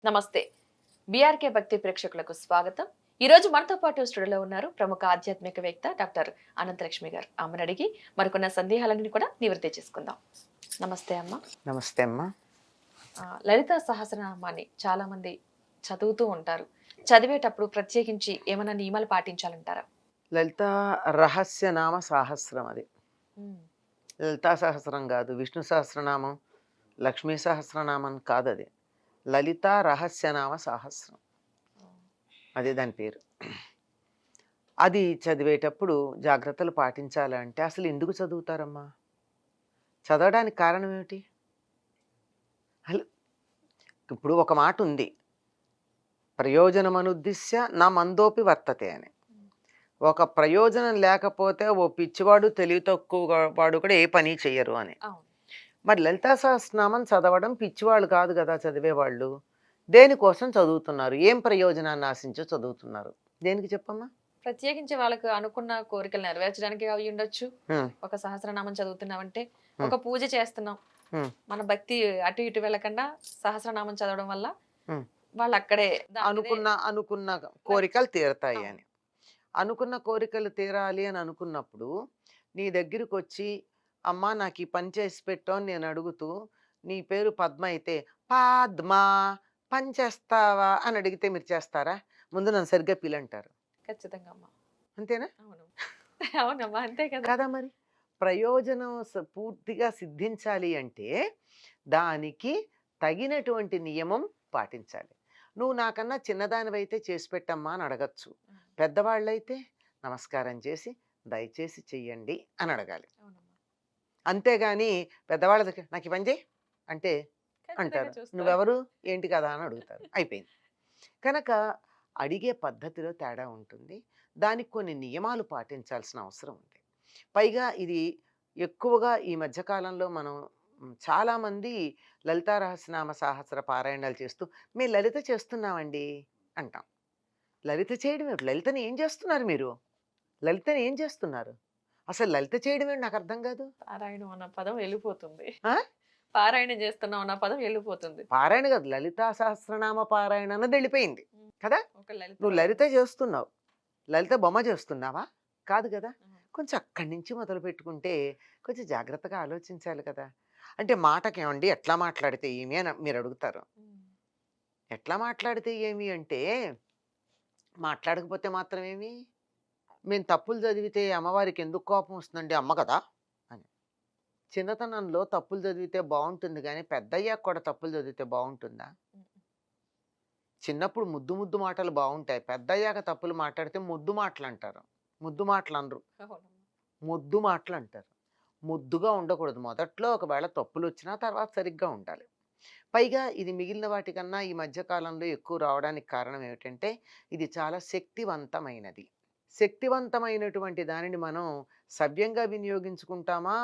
నమస్తే. బీఆర్కే భక్తి ప్రేక్షకులకు స్వాగతం. ఈ రోజు మనతో పాటు స్టూడియోలో ఉన్నారు ప్రముఖ ఆధ్యాత్మికవేత్త డాక్టర్ అనంతలక్ష్మి గారు. అమ్మని అడిగి మరికొన్న సందేహాలన్నీ కూడా నివృత్తి చేసుకుందాం. నమస్తే అమ్మ. నమస్తే అమ్మా. లలిత సహస్రనామాన్ని చాలా మంది చదువుతూ ఉంటారు. చదివేటప్పుడు ప్రత్యేకించి ఏమైనా నియమాలు పాటించాలంటారా? లలిత రహస్యనామ సాహస్రం అది. ఉమ్, లలితా సహస్రం కాదు, విష్ణు సహస్రనామం, లక్ష్మీ సహస్రనామం కాదు, అది లలితా రహస్యనామ సాహస్రం, అదే దాని పేరు. అది చదివేటప్పుడు జాగ్రత్తలు పాటించాలంటే అసలు ఎందుకు చదువుతారమ్మా? చదవడానికి కారణం ఏమిటి? అసలు ఇప్పుడు ఒక మాట ఉంది, ప్రయోజనమనుద్దిశ్య నా మందోపి వర్తతే అని. ఒక ప్రయోజనం లేకపోతే ఓ పిచ్చివాడు తెలివి తక్కువ వాడు కూడా ఏ పని చెయ్యరు అని. అవును. మరి లలితా సహస్రనామం చదవడం పిచ్చివాళ్ళు కాదు కదా చదివేవాళ్ళు. దేనికోసం చదువుతున్నారు? ఏం ప్రయోజనాన్ని ఆశించో చదువుతున్నారు? దేనికి చెప్పమ్మా? ప్రత్యేకించి వాళ్ళకు అనుకున్న కోరికలు నెరవేర్చడానికి అవి ఉండొచ్చు. హ్మ్, ఒక సహస్రనామం చదువుతున్నామంటే హ్మ్, ఒక పూజ చేస్తున్నాం. హ్మ్, మన భక్తి అటు ఇటు వెళ్ళకుండా సహస్రనామం చదవడం వల్ల హ్మ్. వాళ్ళు అక్కడే దాని మీదే అనుకున్న కోరికలు తీరతాయి అవును. అని. అనుకున్న కోరికలు తీరాలి అని అనుకున్నప్పుడు నీ దగ్గరికి వచ్చి, అమ్మా నాకు ఈ పని చేసి పెట్టు అని నేను అడుగుతూ, నీ పేరు పద్మ అయితే పద్మ పని చేస్తావా అని అడిగితే మీరు చేస్తారా? ముందు నన్ను సరిగ్గా పిలంటారు. ఖచ్చితంగా అమ్మా. అంతేనా? అవును. అవునమ్మా. అంతే కదా! కదా మరి. ప్రయోజనం పూర్తిగా సిద్ధించాలి అంటే దానికి తగినటువంటి నియమం పాటించాలి. నువ్వు నాకన్నా చిన్నదానివైతే చేసి పెట్టమ్మా అని అడగచ్చు. హ్మ్. పెద్దవాళ్ళైతే నమస్కారం చేసి దయచేసి చెయ్యండి అని అడగాలి. అవునమ్మా. అంతేగాని పెద్దవాళ్ళ దగ్గర నాకు ఈ పని చేయి అంటే ఖచ్చితంగా అంటారు. చూస్తారు. నువ్వెవరు? ఏంటి కదా అని అడుగుతారు. అయిపోయింది. కనుక అడిగే పద్ధతిలో తేడా ఉంటుంది. దానికి కొన్ని నియమాలు పాటించాల్సిన అవసరం ఉంది. పైగా ఇది ఎక్కువగా ఈ మధ్య కాలంలో మనం చాలామంది లలితా రహస్యనామ సహస్ర పారాయణాలు చేస్తూ మేము లలిత చేస్తున్నామండి అంటాం. లలిత చేయడం ఏమిటి? లలితని ఏం చేస్తున్నారు మీరు? లలితని ఏం చేస్తున్నారు? అసలు లలిత చేయడం ఏంటి నాకు అర్థం కాదు. పారాయణం అన్న పదం వెళ్ళిపోతుంది. ఆ? పారాయణం చేస్తున్నాం అన్న పదం వెళ్ళిపోతుంది. పారాయణ కాదు, లలితా సహస్రనామ పారాయణ అన్నది వెళ్ళిపోయింది హ్మ్. కదా. ఒక లలిత నువ్వు లలిత చేస్తున్నావు, లలిత బొమ్మ చేస్తున్నావా? కాదు కదా. హ్మ్. కొంచెం అక్కడి నుంచి మొదలు పెట్టుకుంటే కొంచెం జాగ్రత్తగా ఆలోచించాలి కదా. అంటే మాటకేమండి ఎట్లా మాట్లాడితే ఏమి అని మీరు అడుగుతారు. హ్మ్. ఎట్లా మాట్లాడితే ఏమి అంటే, మాట్లాడకపోతే మాత్రం ఏమి? మేము తప్పులు చదివితే అమ్మవారికి ఎందుకు కోపం వస్తుందండి? అమ్మ కదా అని. చిన్నతనంలో తప్పులు చదివితే బాగుంటుంది కానీ పెద్దయ్యాక కూడా తప్పులు చదివితే బాగుంటుందా? హ్మ్. చిన్నప్పుడు ముద్దు ముద్దు మాటలు బాగుంటాయి, పెద్దయ్యాక తప్పులు మాట్లాడితే ముద్దు మాటలు అంటారు. ముద్దు మాటలు అనరు, అవునమ్మా. ముద్దు మాటలు అంటారు. ముద్దుగా ఉండకూడదు. మొదట్లో ఒకవేళ తప్పులు వచ్చినా తర్వాత సరిగ్గా ఉండాలి. పైగా ఇది మిగిలిన వాటికన్నా ఈ మధ్య కాలంలో ఎక్కువ రావడానికి కారణం ఏమిటంటే, ఇది చాలా శక్తివంతమైనది. శక్తివంతమైనటువంటి దానిని మనం సవ్యంగా వినియోగించుకుంటామా?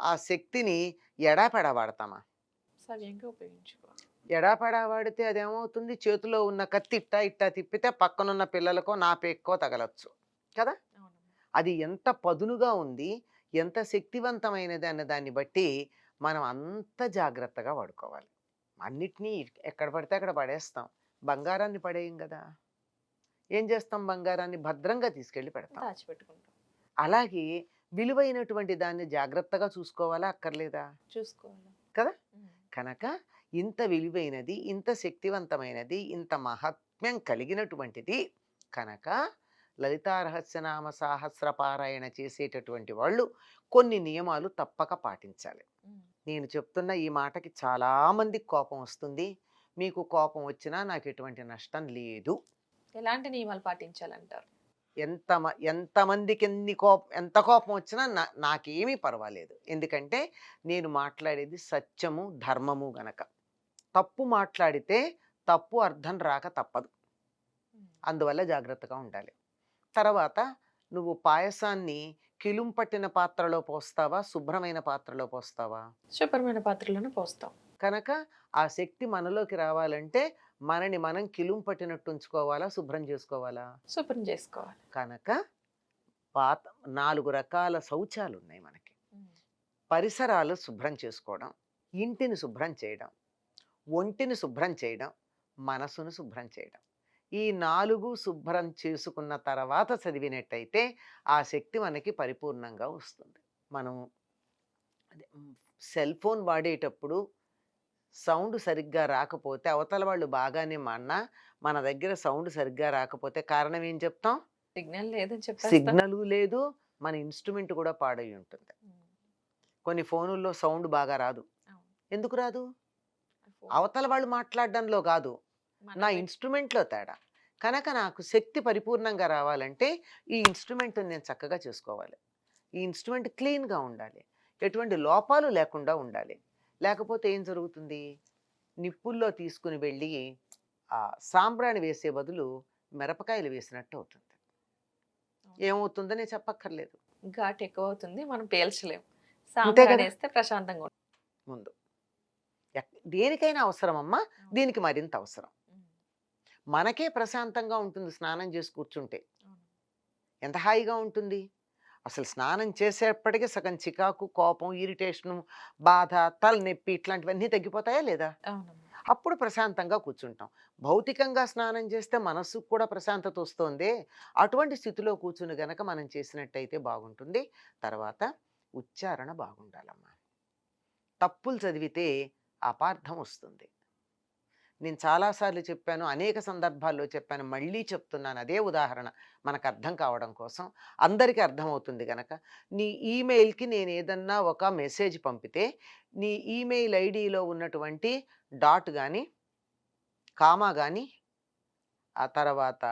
ఆ శక్తిని ఎడాపెడా వాడతామా? సవ్యంగా ఉపయోగించుకోవాలి. ఎడాపెడా వాడితే అదేమవుతుంది? చేతిలో ఉన్న కత్తి ఇట్టా ఇట్టా తిప్పితే పక్కనున్న పిల్లలకో నా పేక్కో తగలొచ్చు కదా. అవునమ్మా. అది ఎంత పదునుగా ఉంది, ఎంత శక్తివంతమైనది అన్న దాన్ని బట్టి మనం అంత జాగ్రత్తగా వాడుకోవాలి. అన్నిటినీ ఎక్కడ పడితే అక్కడ పడేస్తాం. బంగారాన్ని పడేయం గదా. ఏం చేస్తాం? బంగారాన్ని భద్రంగా తీసుకెళ్ళి పెడతాం. దాచిపెట్టుకుంటాం. అలాగే విలువైనటువంటి దాన్ని జాగ్రత్తగా చూసుకోవాలా? అక్కర్లేదా? చూసుకోవాలి. కదా. హ్మ్. కనుక ఇంత విలువైనది, ఇంత శక్తివంతమైనది, ఇంత మహాత్మ్యం కలిగినటువంటిది కనుక లలితా రహస్యనామ సాహస్ర పారాయణ చేసేటటువంటి వాళ్ళు కొన్ని నియమాలు తప్పక పాటించాలి. హ్మ్. నేను చెప్తున్న ఈ మాటకి చాలా మందికి కోపం వస్తుంది. మీకు కోపం వచ్చినా నాకు ఎటువంటి నష్టం లేదు. ఎలాంటి నియమాలు పాటించాలంటారు? ఎంతమందికి ఎంత కోపం వచ్చినా నాకేమీ పర్వాలేదు. ఎందుకంటే నేను మాట్లాడేది సత్యము, ధర్మము గనక. తప్పు మాట్లాడితే తప్పు అర్థం రాక తప్పదు. హ్మ్. అందువల్ల జాగ్రత్తగా ఉండాలి. తర్వాత నువ్వు పాయసాన్ని కిలుం పట్టిన పాత్రలో పోస్తావా? శుభ్రమైన పాత్రలో పోస్తావా? శుభ్రమైన పాత్రలోనే పోస్తాం. కనుక ఆ శక్తి మనలోకి రావాలంటే మనని మనం కిలుం పట్టినట్టు ఉంచుకోవాలా? శుభ్రం చేసుకోవాలా? శుభ్రం చేసుకోవాలి. కనుక పాత 4 రకాల శౌచాలున్నాయి మనకి. హ్మ్. పరిసరాలు శుభ్రం చేసుకోవడం, ఇంటిని శుభ్రం చేయడం, ఒంటిని శుభ్రం చేయడం, మనసును శుభ్రం చేయడం. ఈ 4 శుభ్రం చేసుకున్న తర్వాత చదివినట్టయితే ఆ శక్తి మనకి పరిపూర్ణంగా వస్తుంది. మనం అదే సెల్ ఫోన్ వాడేటప్పుడు సౌండ్ సరిగ్గా రాకపోతే అవతల వాళ్ళు బాగానే మాడినా మన దగ్గర సౌండ్ సరిగ్గా రాకపోతే కారణం ఏం చెప్తాం? సిగ్నల్ లేదని చెప్పేస్తాం. సిగ్నలు లేదు, మన ఇన్‌స్ట్రుమెంట్ కూడా పాడై ఉంటుంది. హ్మ్. కొన్ని ఫోనుల్లో సౌండ్ బాగా రాదు. అవును. ఎందుకు రాదు? ఫోన్ అవతల వాళ్ళు మాట్లాడడంలో గాదు. నా మనమే ఇన్‌స్ట్రుమెంట్‌లో తేడా. కనుక నాకు శక్తి పరిపూర్ణంగా రావాలంటే ఈ ఇన్‌స్ట్రుమెంట్‌ని నేను చక్కగా చేసుకోవాలి. ఈ ఇన్‌స్ట్రుమెంట్ క్లీన్‌గా ఉండాలి. ఎటువంటి లోపాలు లేకుండా ఉండాలి. లేకపోతే ఏం జరుగుతుంది? నిప్పుల్లో తీసుకొని వెళ్ళి సాంబ్రాణి వేసే బదులు మిరపకాయలు వేసినట్టు అవుతుంది. అవును. ఏమవుతుందో నేను చెప్పక్కర్లేదు. ఘాటు ఎక్కువవుతుంది. మనం పేల్చలేం. అంతే కదా! సాంబ్రాణేస్తే ప్రశాంతంగా ఉంటుంది. ముందు. దేనికైనా అవసరమమ్మా. అవును. దీనికి మరింత అవసరం. హ్మ్. మనకే ప్రశాంతంగా ఉంటుంది స్నానం చేసి కూర్చుంటే. అవును. ఎంత హాయిగా ఉంటుంది. అసలు స్నానం చేసేప్పటికి సగం చికాకు, కోపం, ఇరిటేషను, బాధ, తలనొప్పి ఇట్లాంటివన్నీ తగ్గిపోతాయా లేదా? అవునమ్మా. అప్పుడు ప్రశాంతంగా కూర్చుంటాం. భౌతికంగా స్నానం చేస్తే మనస్సుకు కూడా ప్రశాంతత వస్తోందే. అటువంటి స్థితిలో కూర్చుని గనక మనం చేసినట్టయితే బాగుంటుంది. తర్వాత ఉచ్చారణ బాగుండాలమ్మా. తప్పులు చదివితే అపార్థం వస్తుంది. నేను చాలా సార్లు చెప్పాను. అనేక సందర్భాల్లో చెప్పాను. మళ్ళీ చెప్తున్నాను. అదే ఉదాహరణ మనకు అర్థం కావడం కోసం. అందరికీ అర్థమవుతుంది గనక. నీ ఈమెయిల్‌కి నేనేదన్నా ఒక మెసేజ్ పంపితే, నీ ఈమెయిల్ ఐడీలో ఉన్నటువంటి డాట్ గాని, కామా గాని, ఆ తర్వాత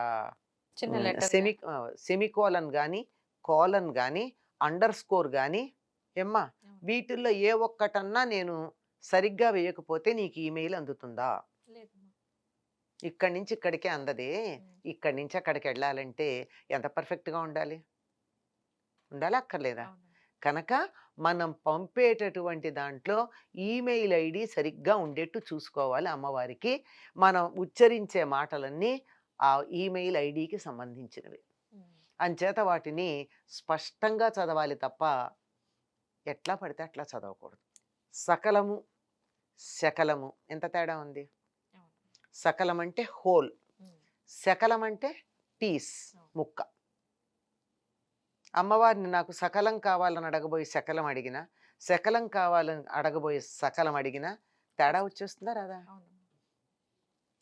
చిన్న లెటర్ గాని. సెమికోలన్ గాని, కోలన్ గాని, అండర్ స్కోర్ గాని ఏమ్మా అవును. వీటిల్లో ఏ ఒక్కటన్నా నేను సరిగ్గా వేయకపోతే నీకు ఈమెయిల్ అందుతుందా? లేదమ్మా. ఇక్కడి నుంచి ఇక్కడికే అందదే. హ్మ్. ఇక్కడి నుంచి అక్కడికెళ్ళాలంటే ఎంత పర్ఫెక్ట్‌గా ఉండాలి? ఉండాలా? అక్కర్లేదా? అవునమ్మా. కనుక మనం పంపేటటువంటి దాంట్లో ఈమెయిల్ ఐడీ సరిగ్గా ఉండేట్టు చూసుకోవాలి అమ్మవారికి. మనం ఉచ్చరించే మాటలన్నీ ఆ ఈమెయిల్ ఐడీకి సంబంధించినవి. హ్మ్. అంచేత వాటిని స్పష్టంగా చదవాలి తప్ప ఎట్లా పడితే అట్లా చదవకూడదు. సకలము, శకలము ఎంత తేడా ఉంది? అవును. సకలం అంటే హోల్. హ్మ్. శకలం అంటే పీస్, అవును. ముక్క. అమ్మవారిని నాకు సకలం కావాలని అడగబోయి శకలం అడిగినా, శకలం కావాలని అడగబోయి సకలం అడిగినా తేడా కష్టం. వచ్చేస్తుందా రాదా? అవునమ్మా.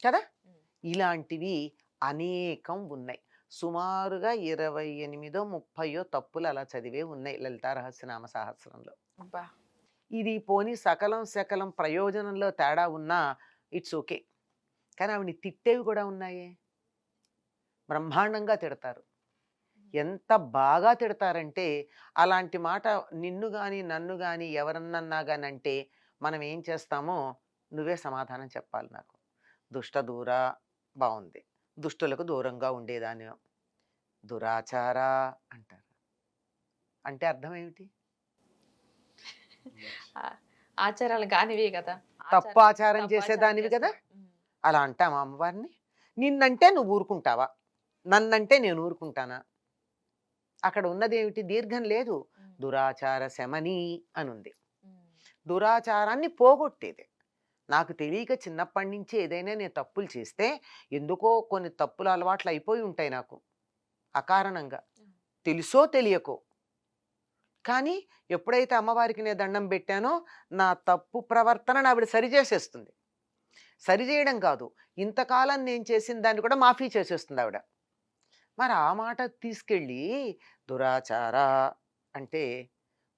కదా! హ్మ్. ఇలాంటివి అనేకం ఉన్నాయి. సుమారుగా 28 30 తప్పులు అలా చదివే ఉన్నాయి లలితా రహస్యనామ సహస్రంలో. అబ్బా! ఇది పోనీ సకలం, శకలం ప్రయోజనంలో తేడా ఉన్నా ఇట్స్ ఓకే. కానీ ఆవిడని తిట్టేవి కూడా ఉన్నాయే. బ్రహ్మాండంగా తిడతారు. హ్మ్. ఎంత బాగా తిడతారంటే, అలాంటి మాట నిన్ను గాని, నన్ను గాని ఎవరన్నన్నా గాని అంటే, మనం ఏం చేస్తామో నువ్వే సమాధానం చెప్పాలి నాకు. దుష్ట దూర బావుంది. దుష్టులకు దూరంగా ఉండేదాన్ని. దురాచార అంటారు. అంటే అర్థం ఏమిటి? ఆ! ఆచారాలు గానివే గదా! తప్పు ఆచారం ఆచారం తప్పు ఆచారం చేసేదానివి గదా! చేస్తున్నాం. హ్మ్. అలా అంటామా అమ్మవారిని? నిన్నంటే నువ్వు ఊరుకుంటావా? నన్నంటే నేను ఊరుకుంటానా? అక్కడ ఉన్నదేమిటి? దీర్ఘం లేదు. హ్మ్. దురాచార శమని అనుంది. హ్మ్. దురాచారాన్ని పోగొట్టేది. నాకు తెలియక చిన్నప్పటి నుంచి ఏదైనా నేను తప్పులు చేస్తే, ఎందుకో కొన్ని తప్పుల అలవాట్లు అయిపోయి ఉంటాయి నాకు. అకారణంగా. హ్మ్. తెలుసో తెలియకో. కానీ ఎప్పుడైతే అమ్మవారికి నేను దండం పెట్టానో, నా తప్పు ప్రవర్తనను ఆవిడ సరిజేసేస్తుంది. సరిజేయడం కాదు. ఇంతకాలం నేను చేసిన దాన్ని కూడా మాఫీ చేసేస్తుందావిడ. మరి ఆ మాట తీసుకెళ్ళి దురాచార అంటే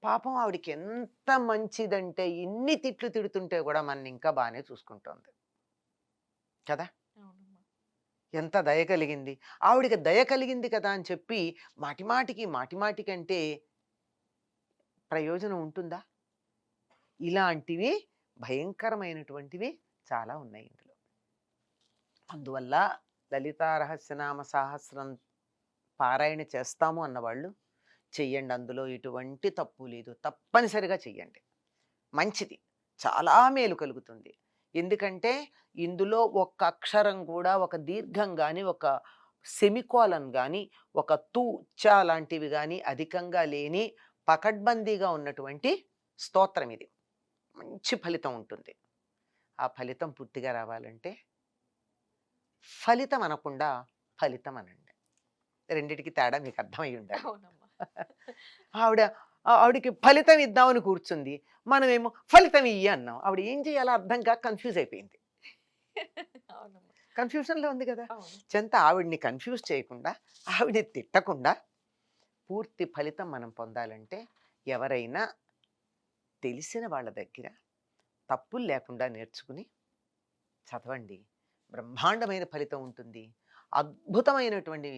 పాపం ఆవిడకి ఎంత మంచిదంటే ఇన్ని తిట్లు తిడుతుంటే కూడా మనని ఇంకా బాగానే చూసుకుంటోంది కదా! అవునమ్మా. ఎంత దయ కలిగింది. ఆవిడకి దయ కలిగింది కదా అని చెప్పి మాటిమాటికి ప్రయోజనం ఉంటుందా? ఇలాంటివి భయంకరమైనటువంటివి చాలా ఉన్నాయి ఇందులో. అందువల్ల లలితా రహస్యనామ సహస్రం పారాయణ చేస్తాము అన్నవాళ్ళు చెయ్యండి. అందులో ఎటువంటి తప్పు లేదు. తప్పనిసరిగా చెయ్యండి. మంచిది. చాలా మేలు కలుగుతుంది. ఎందుకంటే ఇందులో ఒక్క అక్షరం కూడా ఒక దీర్ఘం గాని, ఒక సెమికోలన్ గాని, ఒక తు, చ లాంటివి గాని అధికంగా లేని పకడ్బందీగా ఉన్నటువంటి స్తోత్రం ఇది. మంచి ఫలితం ఉంటుంది. ఆ ఫలితం పూర్తిగా రావాలంటే ఫలితం అనకుండా ఫలితం అనండి. రెండిటికి తేడా మీకు అర్థమై ఉండాలి. అవునమ్మా. ఆవిడ ఆవిడకి ఫలితం ఇద్దామని కూర్చుంది. మనమేమో ఫలితం ఇయ్యి అన్నాం. ఆవిడ ఏం చేయాలో అర్థం కాక కన్‌ఫ్యూజ్ అయిపోయింది. అవునమ్మా. కన్‌ఫ్యూజన్‌లో ఉంది కదా! అవును. చెంత ఆవిడని కన్‌ఫ్యూజ్ చేయకుండా, ఆవిడని తిట్టకుండా, పూర్తి ఫలితం మనం పొందాలంటే ఎవరైనా తెలిసిన వాళ్ళ దగ్గర తప్పులు లేకుండా నేర్చుకుని చదవండి. బ్రహ్మాండమైన ఫలితం ఉంటుంది. అద్భుతమైనటువంటి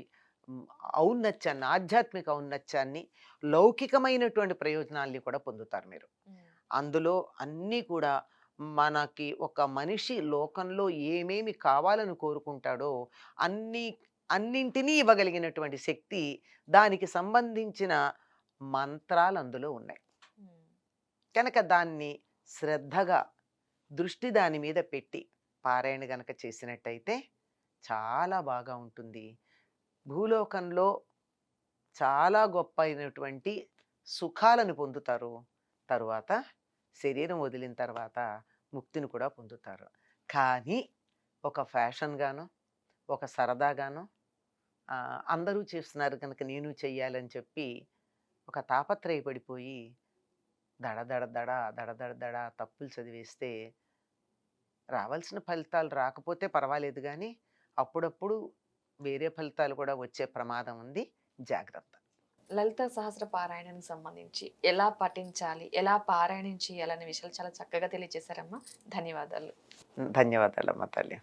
హ్మ్, ఔన్నత్యాన్ని, ఆధ్యాత్మిక ఔన్నత్యాన్ని, లౌకికమైనటువంటి ప్రయోజనాల్ని కూడా పొందుతారు మీరు. హ్మ్. అందులో అన్నీ కూడా మనకి ఒక మనిషి లోకంలో ఏమేమి కావాలని కోరుకుంటాడో అన్నీ అన్నింటినీ ఇవ్వగలిగినటువంటి శక్తి, దానికి సంబంధించిన మంత్రాలు అందులో ఉన్నాయి. హ్మ్. కనుక దాన్ని శ్రద్ధగా దృష్టి దాని మీద పెట్టి పారాయణ గనక చేసినట్టయితే చాలా బాగా ఉంటుంది. భూలోకంలో చాలా గొప్ప అయినటువంటి సుఖాలను పొందుతారు. తరువాత శరీరం వదిలిన తర్వాత ముక్తిని కూడా పొందుతారు. కానీ ఒక ఫ్యాషన్‌గానో, ఒక సరదాగానో అందరూ చేస్తున్నారు కనుక నేను చెయ్యాలని చెప్పి ఒక తాపత్రయపడిపోయి దడ దడ దడ, దడ దడ దడ తప్పులు చదివేస్తే రావాల్సిన ఫలితాలు రాకపోతే పర్వాలేదు గానీ, అప్పుడప్పుడు వేరే ఫలితాలు కూడా వచ్చే ప్రమాదం ఉంది. జాగ్రత్త. లలిత సహస్ర పారాయణానికి సంబంధించి ఎలా పఠించాలి, ఎలా పారాయణం చేయాలనే విషయాలు చాలా చక్కగా తెలియజేశారమ్మా. ధన్యవాదాలు. ధన్యవాదాలమ్మ తల్లి.